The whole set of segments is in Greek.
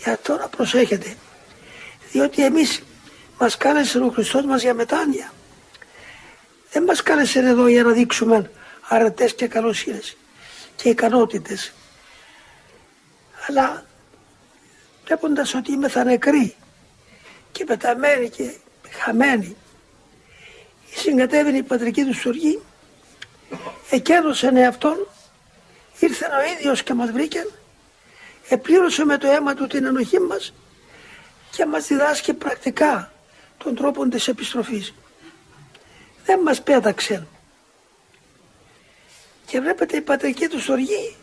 Για τώρα προσέχετε, διότι εμείς μας κάλεσε ο Χριστός μας για μετάνοια. Δεν μας κάλεσε εδώ για να δείξουμε αρετές και καλοσύνες και ικανότητες, αλλά βλέποντας ότι είμεθα νεκροί και πεταμένοι και χαμένοι, συγκατέβαινε η πατρική του στοργή, εκένωσεν εαυτόν, ήρθε ο ίδιος και μας βρήκε, επλήρωσε με το αίμα του την ενοχή μας και μας διδάσκει πρακτικά τον τρόπο της επιστροφής. Δεν μας πέταξε. Και βλέπετε η πατρική του στοργή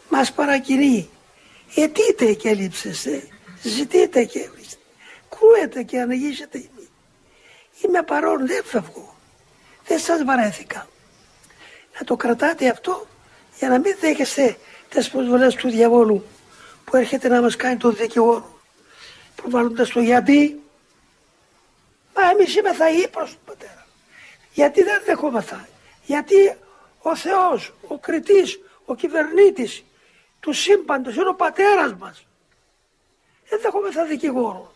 μας παρακινεί. Αιτείτε και λείψεστε, ζητείτε και κρούετε και ανοίγετε. Είμαι παρόν, δεν φεύγω. Δεν σας βαρέθηκα. Να το κρατάτε αυτό για να μην δέχεστε τις προσβολές του διαβόλου που έρχεται να μας κάνει τον δικηγόρο, προβάλλοντας το γιατί. Μα εμείς είμεθα ύπρος του Πατέρα. Γιατί δεν δεχόμεθα. Γιατί ο Θεός, ο κριτής, ο κυβερνήτης του σύμπαντος είναι ο Πατέρας μας. Δεν δεχόμεθα δικηγόρο.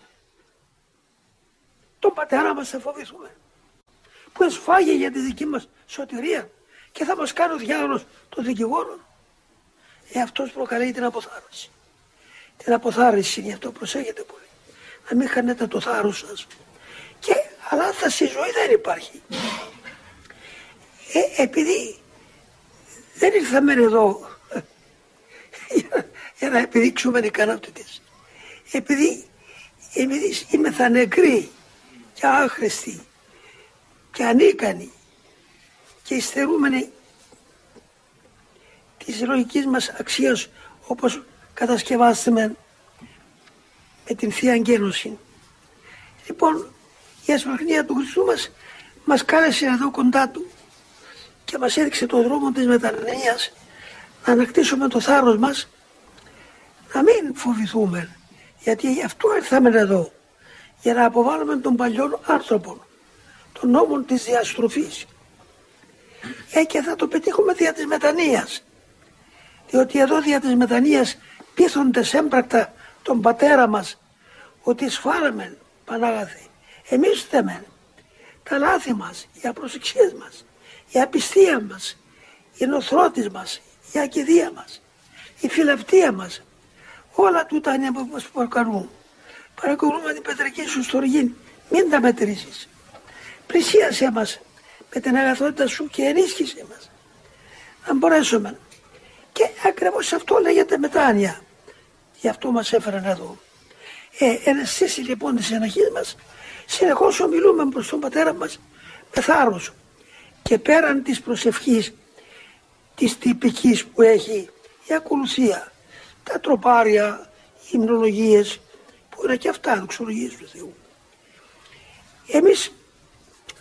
Τον Πατέρα μας θα φοβηθούμε, που εσφάγει για τη δική μας σωτηρία και θα μας κάνει ο διάολος των δικηγόρων. Αυτός προκαλεί την αποθάρρυνση. Την αποθάρρυνση, γι' αυτό προσέχετε πολύ. Να μην χάνετε το θάρρος σας. Και αλλά στη ζωή δεν υπάρχει. Επειδή δεν ήρθαμε εδώ για να επιδείξουμε ικανότητες. Επειδή εμείς είμεθα νεκροί και άχρηστοι και ανίκανοι και υστερούμενοι της λογικής μας αξίας, όπως κατασκευάστημε με την Θεία Αγγένωση. Λοιπόν, η ασπλαχνία του Χριστού μας κάλεσε εδώ κοντά του και μας έδειξε τον δρόμο της μετανοίας, να ανακτήσουμε το θάρρος μας, να μην φοβηθούμε, γιατί γι' αυτό ήρθαμε εδώ, για να αποβάλουμε τον παλιό άνθρωπο, τον νόμο της διαστροφής. Και θα το πετύχουμε δια της μετανοίας, διότι εδώ δια της μετανοίας πείθονται έμπρακτα τον Πατέρα μας ότι σφάλαμε, Πανάγαθε, εμείς θέμε τα λάθη μας, οι απροσεξίες μας, η απιστία μας, η νοθρότης μας, η ακηδία μας, η φιλαυτία μας, όλα τούτα είναι που μας προκαλούν. Παρακολουθούμε την πατρική σου στοργή, μην τα μετρήσεις. Πλησίασέ μας με την αγαθότητα σου και ενίσχυσέ μας, να μπορέσουμε. Και ακριβώς αυτό λέγεται μετάνοια. Γι' αυτό μας έφεραν εδώ. Εναισθήσει λοιπόν της ενοχής μας, συνεχώς ομιλούμε προς τον Πατέρα μας με θάρρος και πέραν της προσευχής της τυπικής που έχει η ακολουθία, τα τροπάρια, οι υμνολογίες που είναι και αυτά δοξολογίες του Θεού. Εμείς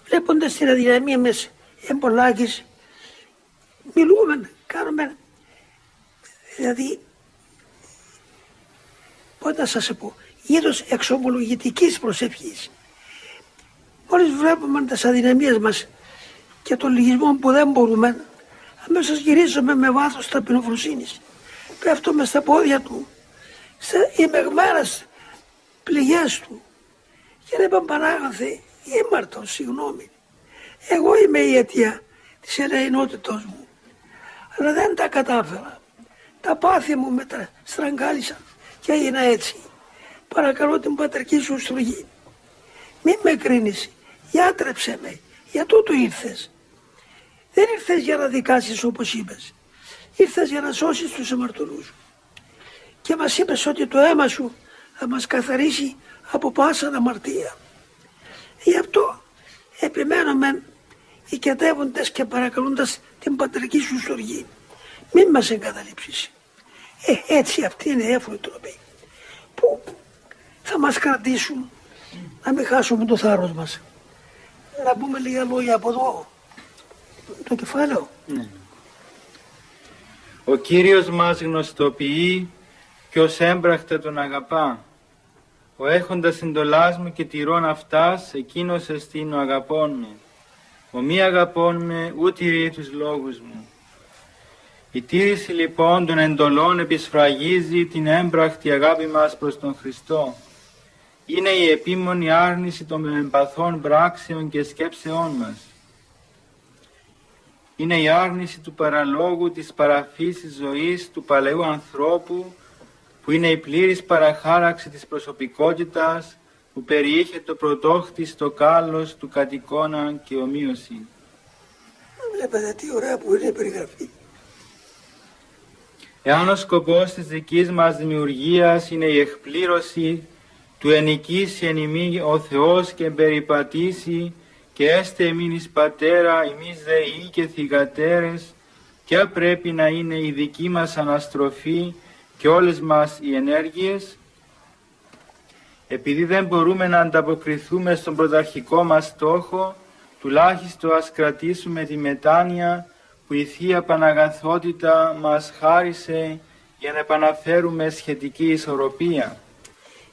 βλέποντας την αδυναμία μας εμπολάκης, μιλούμε, κάνουμε, δηλαδή, πώς να σας πω, είδος εξομολογητικής προσευχής. Μόλις βλέπουμε τις αδυναμίες μας και τον λυγισμό που δεν μπορούμε, αμέσως γυρίζουμε με βάθος ταπεινοφροσύνης. Πέφτουμε στα πόδια του, σε ημεγμένες πληγές του και λέμε Πανάγαθε, ήμαρτο, συγγνώμη. Εγώ είμαι η αιτία της ελεηνότητος μου, αλλά δεν τα κατάφερα. Τα πάθη μου με τα στραγγάλισαν και έγινα έτσι. Παρακαλώ την πατρική σου στρογή. Μην με κρίνεις, γιάτρεψε με, για τούτο ήρθες. Δεν ήρθες για να δικάσεις όπως είπες. Ήρθες για να σώσεις τους αμαρτωλούς. Και μας είπες ότι το αίμα σου θα μας καθαρίσει από πάσα αμαρτία. Γι' αυτό επιμένουμε οικετεύοντας και παρακαλούντας την πατρική σου στοργή. Μην μας εγκαταλείψεις. Έτσι αυτή είναι η εύκολη τρόπη που θα μας κρατήσουν να μην χάσουμε το θάρρος μας. Να πούμε λίγα λόγια από εδώ, το κεφάλαιο. Ναι. Ο Κύριος μας γνωστοποιεί ποιος έμπρακτα τον αγαπά. Ο έχοντας εντολάς μου και τηρών αυτάς, εκείνος εστίν ο αγαπών με. Ο μη αγαπών με, ούτε τηρεί τους λόγους μου. Η τήρηση λοιπόν των εντολών επισφραγίζει την έμπρακτη αγάπη μας προς τον Χριστό. Είναι η επίμονη άρνηση των εμπαθών πράξεων και σκέψεών μας. Είναι η άρνηση του παραλόγου της παραφύσης ζωής του παλαιού ανθρώπου, που είναι η πλήρης παραχάραξη της προσωπικότητας, που περιείχε το πρωτόχτιστο κάλος του κατοικώνα και ομοίωση. Βλέπετε τι ωραία που είναι η περιγραφή. Εάν ο σκοπός της δικής μας δημιουργίας είναι η εκπλήρωση του ενικήσει εν ημί ο Θεός και περιπατήσει και έστε εμήν εις πατέρα εμείς δεοί και θυγατέρες, ποια πρέπει να είναι η δική μας αναστροφή και όλες μας οι ενέργειες? Επειδή δεν μπορούμε να ανταποκριθούμε στον πρωταρχικό μας στόχο, τουλάχιστον ας κρατήσουμε τη μετάνοια που η Θεία Παναγαθότητα μας χάρισε για να επαναφέρουμε σχετική ισορροπία.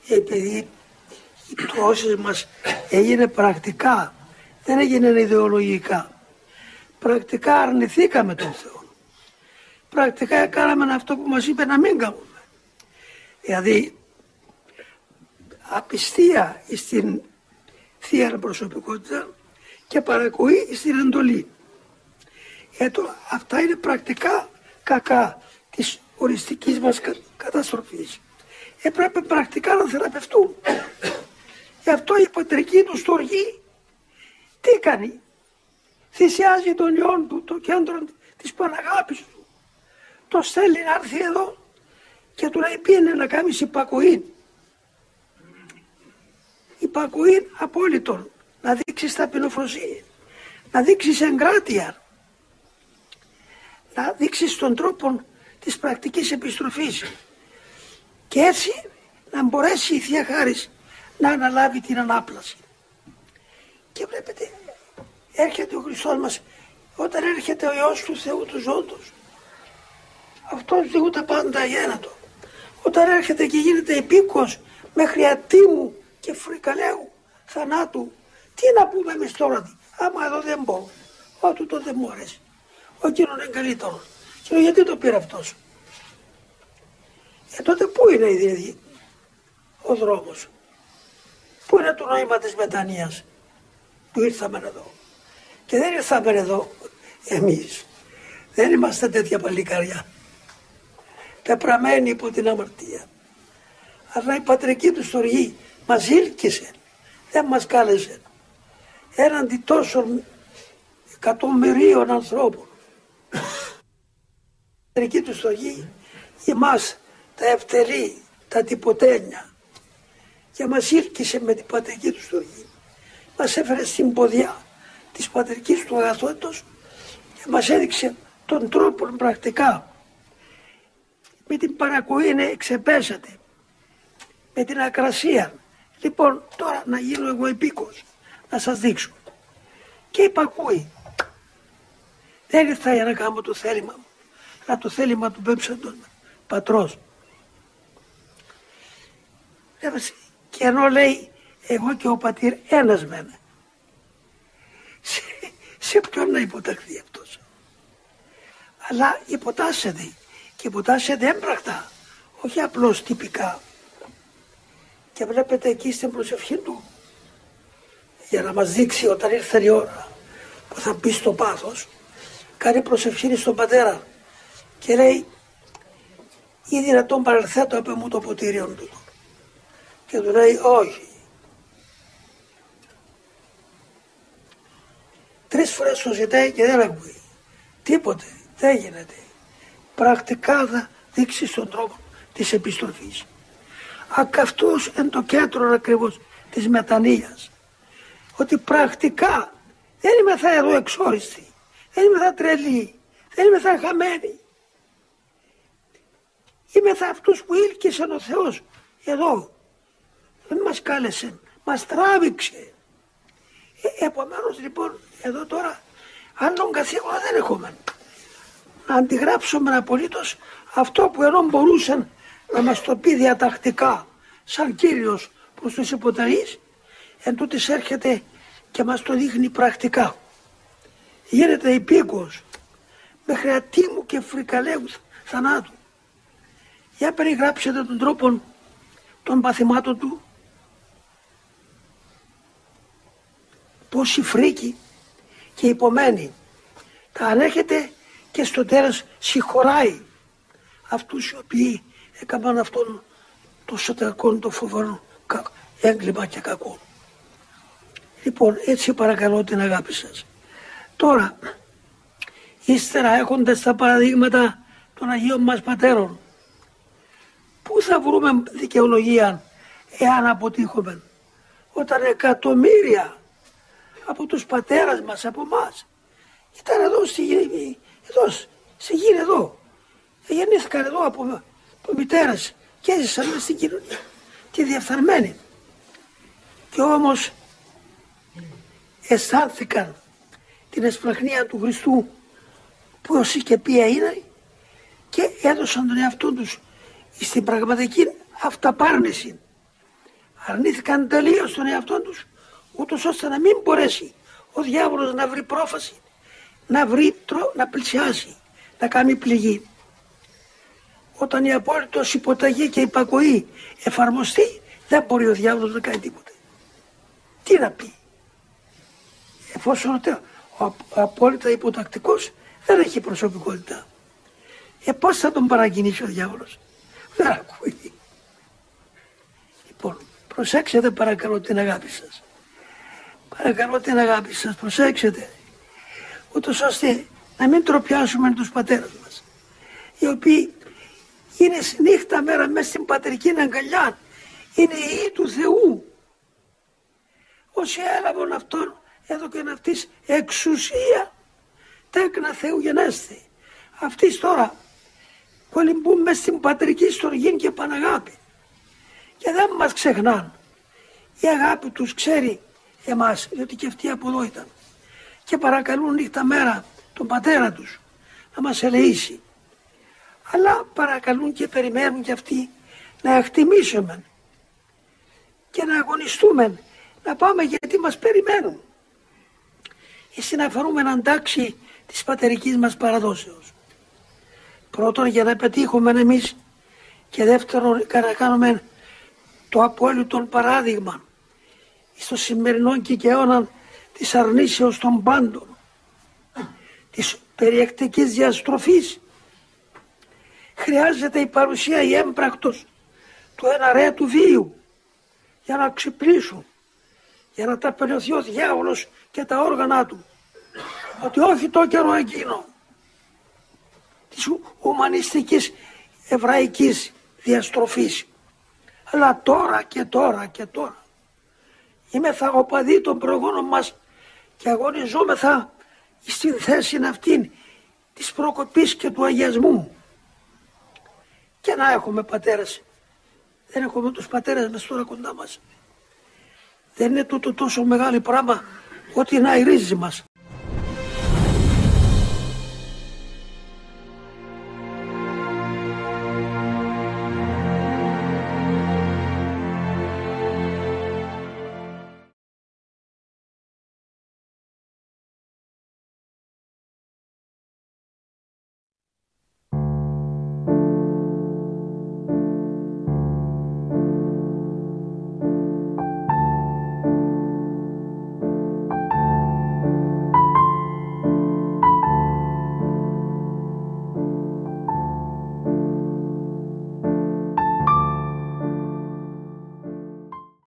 Επειδή οι πτώσεις μας έγινε πρακτικά, δεν έγινε ιδεολογικά. Πρακτικά αρνηθήκαμε τον Θεό. Πρακτικά κάναμε αυτό που μας είπε να μην κάνουμε. Δηλαδή, απιστία στην Θεία Προσωπικότητα και παρακοή στην εντολή. Αυτά είναι πρακτικά κακά της οριστικής μας καταστροφής. Έπρεπε πρακτικά να θεραπευτούν. Γι' αυτό η πατρική του στοργή τι κάνει? Θυσιάζει τον ιόν του, το κέντρο της Παναγάπης του. Το στέλνει να έρθει εδώ και του λέει πήγαινε να κάνεις υπακοή. Υπακοή απόλυτον. Να δείξεις ταπεινοφροσύνη. Να δείξεις εγκράτεια. Να δείξεις τον τρόπο της πρακτικής επιστροφής. Και έτσι να μπορέσει η Θεία Χάρις να αναλάβει την ανάπλαση. Και βλέπετε, έρχεται ο Χριστός μας, όταν έρχεται ο Υιός του Θεού του Ζώντος, αυτός διηγούν τα πάντα γένατο. Όταν έρχεται και γίνεται υπήκος μέχρι ατίμου και φρικαλαίου θανάτου, τι να πούμε εμείς τώρα? Άμα εδώ δεν μπορώ, τούτο δεν μου αρέσει, ο εκείνον είναι καλύτερο. Και γιατί το πήρε αυτός? Τότε πού είναι ο δρόμος? Πού είναι το νόημα της μετανοίας που ήρθαμε εδώ? Και δεν ήρθαμε εδώ εμείς. Δεν είμαστε τέτοια παλικάρια, πεπραμένοι υπό την αμαρτία. Αλλά η πατρική του στοργή μας ήλκησε, δεν μας κάλεσε έναντι τόσων εκατομμυρίων ανθρώπων. Η πατρική του στοργή εμάς τα ευτελή, τα τυποτένια, και μας ήρκησε με την πατρική του στοργή. Μας έφερε στην ποδιά της πατρικής του αγαθότητος και μας έδειξε τον τρόπο πρακτικά. Με την παρακοή εξεπέσατε, με την ακρασία. Λοιπόν, τώρα να γίνω εγώ υπήκος, να σας δείξω. Και υπακούει. Δεν ήρθα για να κάνω το θέλημα μου, αλλά το θέλημα του πέμψαντον πατρός. Και ενώ λέει εγώ και ο πατήρ ένας μένε, σε ποιον να υποταχθεί αυτός? Αλλά υποτάσσεται, και υποτάσσεται έμπρακτα, όχι απλώς τυπικά. Και βλέπετε εκεί στην προσευχή του, για να μας δείξει όταν ήρθε η ώρα που θα μπει στο πάθος, κάνει προσευχή στον πατέρα και λέει ή δυνατόν παρελθέτω από μου το ποτήριον του? Και του λέει όχι. 3 φορές το ζητάει και δεν ακούει. Τίποτε, δεν γίνεται. Πρακτικά θα δείξει τον τρόπο της επιστροφής. Αυτός είναι το κέντρο ακριβώς της μετανοίας. Ότι πρακτικά δεν είμαι θα εδώ εξόριστοι, δεν είμαι θα τρελοί, δεν είμαι θα χαμένοι. Είμαι θα αυτούς που ήλκησε ο Θεός εδώ. Δεν μας κάλεσε, μας τράβηξε. Επομένως λοιπόν εδώ τώρα άλλον καθήκον δεν έχουμε. Να αντιγράψουμε απολύτως αυτό που ενώ μπορούσαν να μας το πει διατακτικά σαν Κύριος προς τους υποταγείς, εν τούτης έρχεται και μας το δείχνει πρακτικά. Γίνεται υπήκος μέχρι ατίμου και φρικαλαίου θανάτου. Για περιγράψετε τον τρόπο των παθημάτων του. Πόση φρίκη και υπομένη τα ανέχεται και στο τέλος συγχωράει αυτούς οι οποίοι έκαναν αυτόν το σωτακόν, το φοβερό έγκλημα και κακό. Λοιπόν, έτσι παρακαλώ την αγάπη σας. Τώρα, ύστερα έχοντας τα παραδείγματα των Αγίων μας Πατέρων, πού θα βρούμε δικαιολογία εάν αποτύχουμε, όταν εκατομμύρια από τους πατέρας μας, από εμάς, ήταν εδώ στη γη, εδώ, γεννήθηκαν εδώ από μητέρες και έζησαν μες στην κοινωνία, τη διαφθαρμένη. Και όμως αισθάνθηκαν την εσπλαχνία του Χριστού που όσοι και ποια είναι και έδωσαν τον εαυτό τους στην πραγματική αυταπάρνηση. Αρνήθηκαν τελείως τον εαυτό τους, ούτως ώστε να μην μπορέσει ο διάβολος να βρει πρόφαση, να πλησιάσει, να κάνει πληγή. Όταν η απόλυτος υποταγή και υπακοή εφαρμοστεί, δεν μπορεί ο διάβολος να κάνει τίποτε. Τι να πει? Εφόσον ο απόλυτα υποτακτικός δεν έχει προσωπικότητα. Πώς θα τον παρακινήσει ο διάβολος? Δεν ακούει. Λοιπόν, προσέξτε παρακαλώ την αγάπη σας. Παρακαλώ την αγάπη σας, προσέξτε. Ούτως ώστε να μην τροπιάσουμε τους πατέρες μας, οι οποίοι είναι νύχτα μέρα μέσα στην πατρική αγκαλιά, είναι οι Υιοί του Θεού. Όσοι έλαβαν αυτόν, έδωκεν αυτής εξουσία, τέκνα Θεού γενέστη. Αυτοί τώρα κολυμπούν μες στην πατρική στοργή και παναγάπη και δεν μας ξεχνάν. Η αγάπη τους ξέρει εμάς, διότι και αυτοί από εδώ ήταν, και παρακαλούν νύχτα μέρα τον πατέρα τους να μας ελεήσει. Αλλά παρακαλούν και περιμένουν και αυτοί να εκτιμήσουμε και να αγωνιστούμε, να πάμε γιατί μας περιμένουν, ή να φέρουμε αντάξει της πατερικής μας παραδόσεως. Πρώτον, για να πετύχουμε εμείς, και δεύτερον, για να κάνουμε το απόλυτο παράδειγμα στο σημερινό κικαιώνα της αρνήσεως των πάντων, της περιεκτικής διαστροφής. Χρειάζεται η παρουσία η έμπρακτος του εναρέτου βίου για να ξυπνήσουν, για να ταπελωθεί ο διάβολος και τα όργανα του, ότι όχι το καιρό εκείνο της ουμανιστικής εβραϊκής διαστροφής, αλλά τώρα και τώρα και τώρα. Είμαι θαγοπαδί των προγόνων μας και αγωνιζόμεθα στην θέση αυτήν της προκοπής και του αγιασμού. Και να έχουμε πατέρες. Δεν έχουμε τους πατέρες μας τώρα κοντά μας. Δεν είναι τούτο τόσο μεγάλο πράγμα ότι να η ρίζη μας.